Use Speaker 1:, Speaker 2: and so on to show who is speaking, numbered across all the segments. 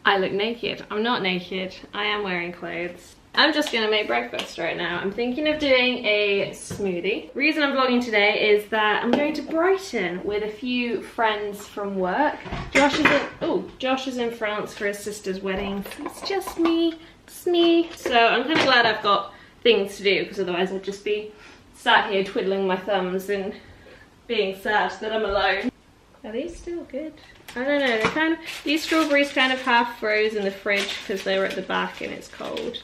Speaker 1: I look naked. I'm not naked. I am wearing clothes. I'm just gonna make breakfast right now. I'm thinking of doing a smoothie. The reason I'm vlogging today is that I'm going to Brighton with a few friends from work. Josh is in France for his sister's wedding. So it's just me. It's me. So I'm kind of glad I've got things to do, because otherwise I'd just be sat here twiddling my thumbs and being sad that I'm alone. Are these still good? I don't know. These strawberries kind of half froze in the fridge because they were at the back and it's cold.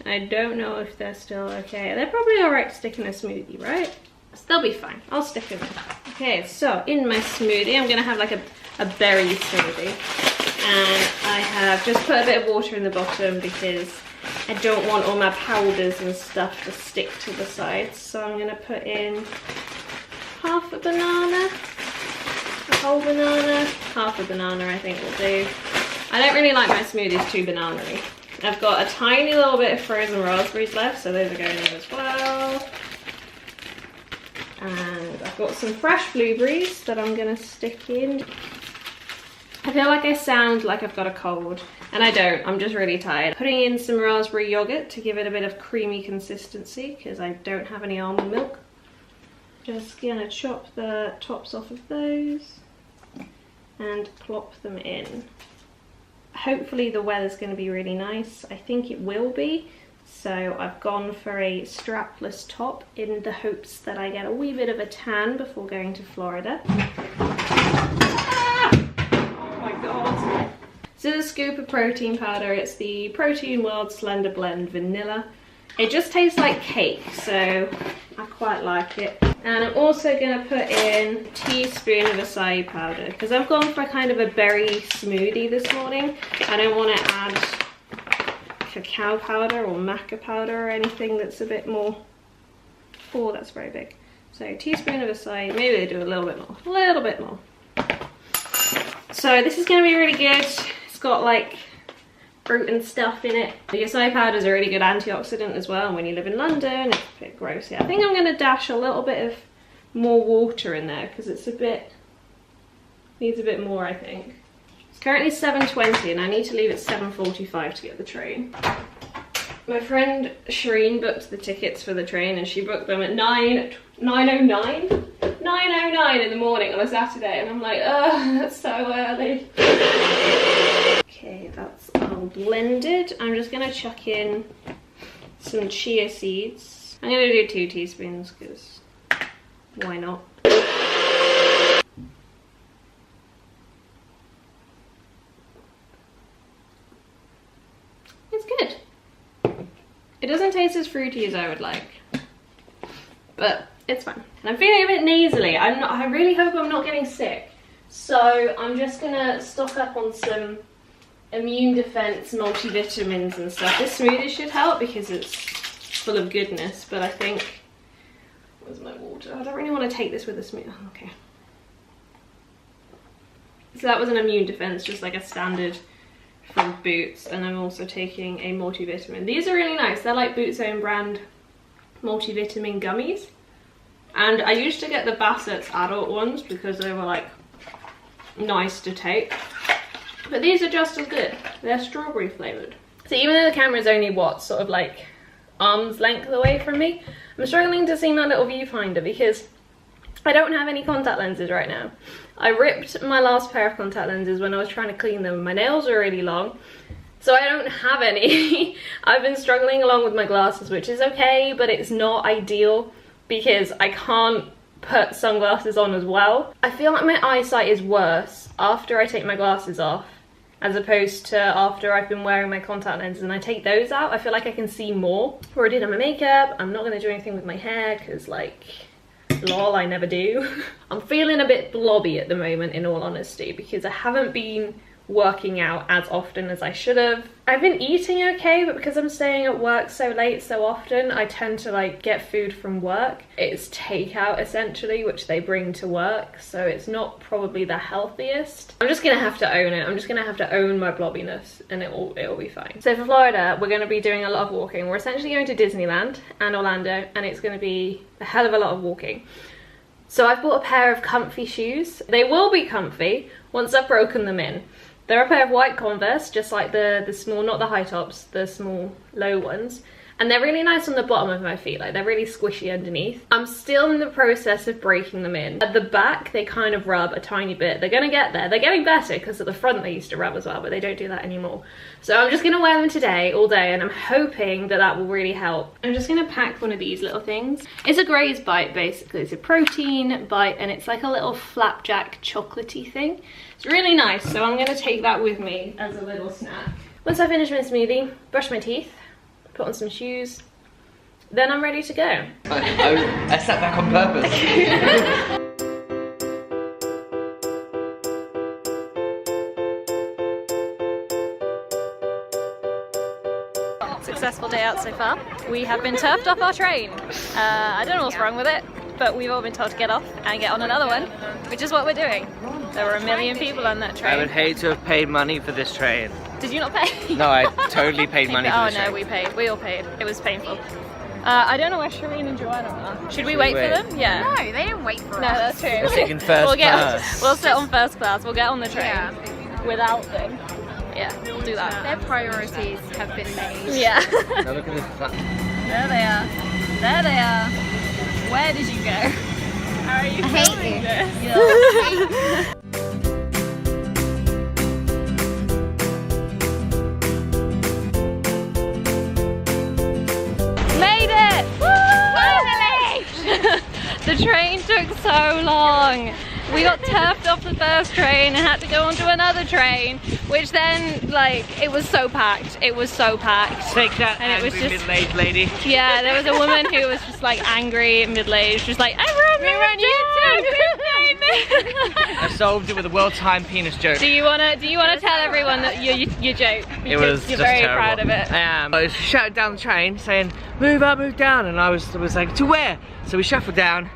Speaker 1: I don't know if they're still okay. They're probably alright to stick in a smoothie, right? So they'll be fine. I'll stick them in. Okay, so in my smoothie, I'm gonna have like a berry smoothie. And I have just put a bit of water in the bottom because I don't want all my powders and stuff to stick to the sides. So I'm gonna put in half a banana, a whole banana, half a banana I think will do. I don't really like my smoothies too banana-y. I've got a tiny little bit of frozen raspberries left, so those are going in as well. And I've got some fresh blueberries that I'm gonna stick in. I feel like I sound like I've got a cold, and I don't, I'm just really tired. Putting in some raspberry yogurt to give it a bit of creamy consistency, because I don't have any almond milk. Just gonna chop the tops off of those and plop them in. Hopefully the weather's going to be really nice. I think it will be. So I've gone for a strapless top in the hopes that I get a wee bit of a tan before going to Florida. Ah! Oh my god. So the scoop of protein powder, it's the Protein World Slender Blend Vanilla. It just tastes like cake, so I quite like it. And I'm also going to put in a teaspoon of acai powder because I've gone for kind of a berry smoothie this morning. I don't want to add cacao powder or maca powder or anything that's a bit more... Oh, that's very big. So a teaspoon of acai, maybe they do a little bit more. A little bit more. So this is going to be really good. It's got like fruit and stuff in it. The acai powder is a really good antioxidant as well, and when you live in London it's a bit gross. Yeah, I think I'm going to dash a little bit of more water in there because it's a bit, needs a bit more I think. It's currently 7:20 and I need to leave at 7:45 to get the train. My friend Shireen booked the tickets for the train and she booked them at 9:09 in the morning on a Saturday, and I'm like, oh, that's so early. Okay, that's all blended. I'm just gonna chuck in some chia seeds. I'm gonna do 2 teaspoons because why not? It's good. It doesn't taste as fruity as I would like, but it's fine. And I'm feeling a bit nasally. I really hope I'm not getting sick. So I'm just gonna stock up on some immune defense multivitamins and stuff. This smoothie should help because it's full of goodness, but I think, where's my water? I don't really want to take this with a smoothie. Oh, okay. So that was an immune defense, just like a standard from Boots, and I'm also taking a multivitamin. These are really nice. They're like Boots' own brand multivitamin gummies. And I used to get the Bassett's adult ones because they were like nice to take. But these are just as good. They're strawberry flavoured. So even though the camera's only what, sort of like arm's length away from me, I'm struggling to see my little viewfinder because I don't have any contact lenses right now. I ripped my last pair of contact lenses when I was trying to clean them. My nails are really long, so I don't have any. I've been struggling along with my glasses, which is okay, but it's not ideal because I can't put sunglasses on as well. I feel like my eyesight is worse after I take my glasses off as opposed to after I've been wearing my contact lenses, and I take those out, I feel like I can see more. Or I did on my makeup. I'm not going to do anything with my hair because, like, lol, I never do. I'm feeling a bit blobby at the moment, in all honesty, because I haven't been working out as often as I should have. I've been eating okay, but because I'm staying at work so late so often, I tend to like get food from work. It's takeout essentially, which they bring to work, so it's not probably the healthiest. I'm just gonna have to own it. I'm just gonna have to own my blobbiness, and it'll be fine. So for Florida, we're gonna be doing a lot of walking. We're essentially going to Disneyland and Orlando, and it's gonna be a hell of a lot of walking. So I've bought a pair of comfy shoes. They will be comfy once I've broken them in. They're a pair of white Converse, just like the small, not the high tops, the small low ones. And they're really nice on the bottom of my feet, like they're really squishy underneath. I'm still in the process of breaking them in. At the back, they kind of rub a tiny bit. They're gonna get there. They're getting better because at the front they used to rub as well, but they don't do that anymore. So I'm just gonna wear them today, all day, and I'm hoping that that will really help. I'm just gonna pack one of these little things. It's a Graze bite, basically. It's a protein bite, and it's like a little flapjack chocolatey thing. It's really nice, so I'm gonna take that with me as a little snack. Once I finish my smoothie, brush my teeth, put on some shoes, then I'm ready to go.
Speaker 2: I sat back on purpose.
Speaker 3: Successful day out so far. We have been turfed off our train. I don't know what's wrong with it, but we've all been told to get off and get on another one, which is what we're doing. There were a million people on that train.
Speaker 2: I would hate to have paid money for this train.
Speaker 3: Did you not pay?
Speaker 2: No, I totally paid money for this train.
Speaker 3: Oh no, we paid. We all paid. It was painful. I don't know where Shireen and Joanna are. Should we wait for them? Yeah.
Speaker 4: No, they didn't wait for us.
Speaker 3: No, that's true.
Speaker 2: We're taking first class.
Speaker 3: We'll sit on first class. We'll get on the train.
Speaker 4: Yeah.
Speaker 3: Without them. Yeah, we'll do that.
Speaker 4: Their priorities have been made.
Speaker 3: Yeah.
Speaker 2: Now look at this flat.
Speaker 3: There they are. There they are. Where did you go? How are you
Speaker 4: hate
Speaker 3: this? Made it! Finally! The train took so long. We got turfed off the first train and had to go onto another train, which then, like, it was so packed. It was so packed.
Speaker 2: Take that,
Speaker 3: and
Speaker 2: angry
Speaker 3: it was just,
Speaker 2: middle-aged lady.
Speaker 3: Yeah, there was a woman who was just like angry, middle-aged, just like, everyone
Speaker 2: I solved it with a well-timed penis joke.
Speaker 3: Do you wanna tell everyone that your joke?
Speaker 2: It was
Speaker 3: you're
Speaker 2: just
Speaker 3: very
Speaker 2: terrible.
Speaker 3: proud of it.
Speaker 2: I am. I was shouting down the train saying, move up, move down, and I was like, to where? So we shuffled down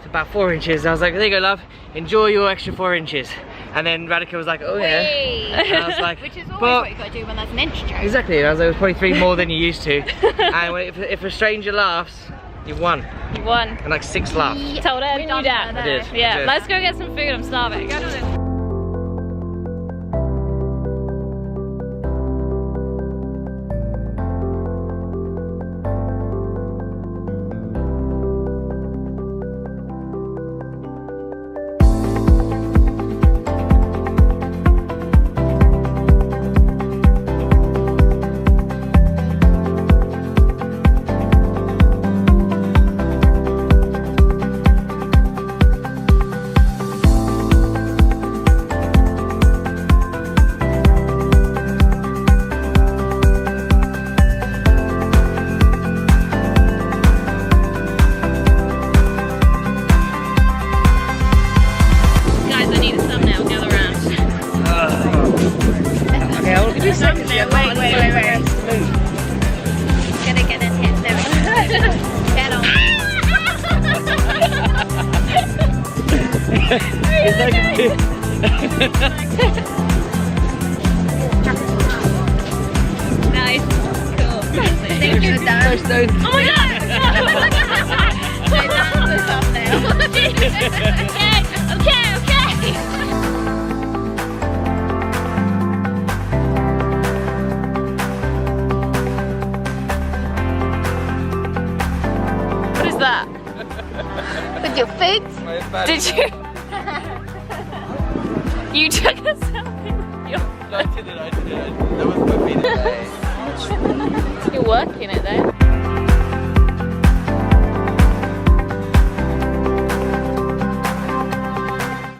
Speaker 2: to about 4 inches. I was like, there you go, love. Enjoy your extra 4 inches. And then Radhika was like, oh yeah. And I was like,
Speaker 4: which is always what you gotta do when there's an inch joke.
Speaker 2: Exactly. And I was like, it was probably 3 more than you used to. And if a stranger laughs, you won.
Speaker 3: You won.
Speaker 2: And like 6 laughs.
Speaker 3: You told her, didn't you, Dad?
Speaker 2: I did.
Speaker 3: Yeah.
Speaker 2: I did.
Speaker 3: Let's go get some food. I'm starving. Nice. Cool.
Speaker 4: Thank you, Dan.
Speaker 3: Oh my god! Okay. What is that?
Speaker 4: With your food?
Speaker 3: Did you? You took a selfie with your
Speaker 2: I did it. That was my feet.